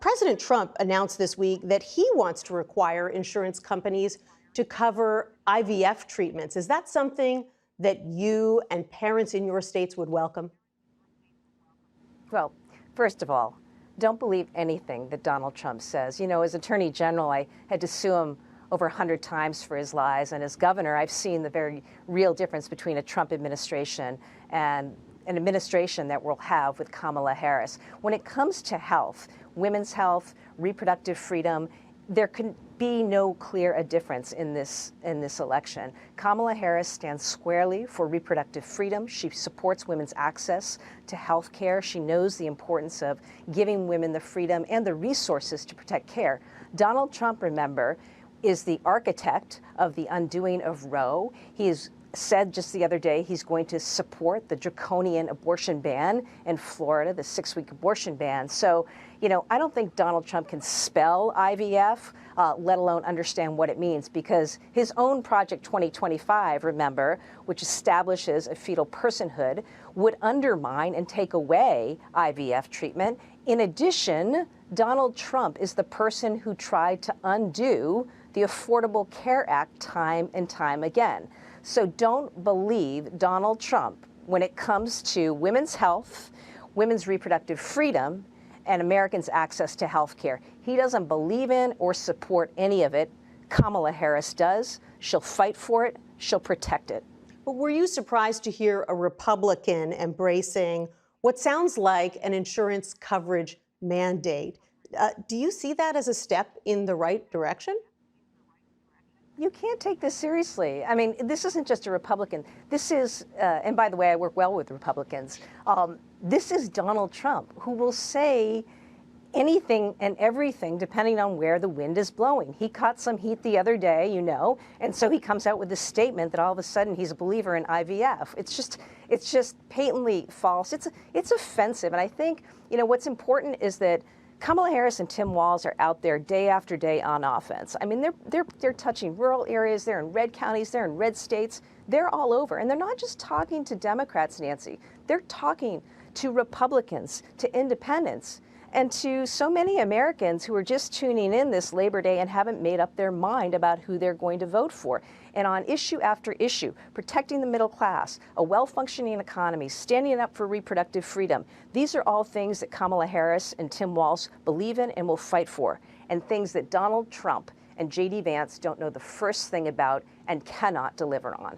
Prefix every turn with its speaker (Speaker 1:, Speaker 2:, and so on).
Speaker 1: President Trump announced this week that he wants to require insurance companies to cover IVF treatments. Is that something that you and parents in your states would welcome?
Speaker 2: Well, first of all, don't believe anything that Donald Trump says. You know, as Attorney General, I had to sue him over 100 times for his lies. And as governor, I've seen the very real difference between a Trump administration and an administration that we'll have with Kamala Harris. When it comes to health, women's health, reproductive freedom, there can be no clear a difference in this election. Kamala Harris stands squarely for reproductive freedom. She supports women's access to health care. She knows the importance of giving women the freedom and the resources to protect care. Donald Trump, remember, is the architect of the undoing of Roe. He has said just the other day he's going to support the draconian abortion ban in Florida, the 6-week abortion ban. So, you know, I don't think Donald Trump can spell IVF, let alone understand what it means, because his own Project 2025, remember, which establishes a fetal personhood, would undermine and take away IVF treatment. In addition, Donald Trump is the person who tried to undo the Affordable Care Act time and time again. So don't believe Donald Trump when it comes to women's health, women's reproductive freedom, and Americans' access to health care. He doesn't believe in or support any of it. Kamala Harris does. She'll fight for it. She'll protect it.
Speaker 1: But were you surprised to hear a Republican embracing what sounds like an insurance coverage mandate? Do you see that as a step in the right direction?
Speaker 2: You can't take this seriously. I mean, this isn't just a Republican. This is, and by the way, I work well with Republicans. This is Donald Trump, who will say anything and everything depending on where the wind is blowing. He caught some heat the other day, you know, and so he comes out with this statement that all of a sudden he's a believer in IVF. It's just patently false. It's offensive. And I think, you know, what's important is that Kamala Harris and Tim Walz are out there day after day on offense. I mean, they're touching rural areas, they're in red counties, they're in red states, they're all over. And they're not just talking to Democrats, Nancy. They're talking to Republicans, to independents, and to so many Americans who are just tuning in this Labor Day and haven't made up their mind about who they're going to vote for. And on issue after issue, protecting the middle class, a well-functioning economy, standing up for reproductive freedom, these are all things that Kamala Harris and Tim Walz believe in and will fight for, and things that Donald Trump and J.D. Vance don't know the first thing about and cannot deliver on.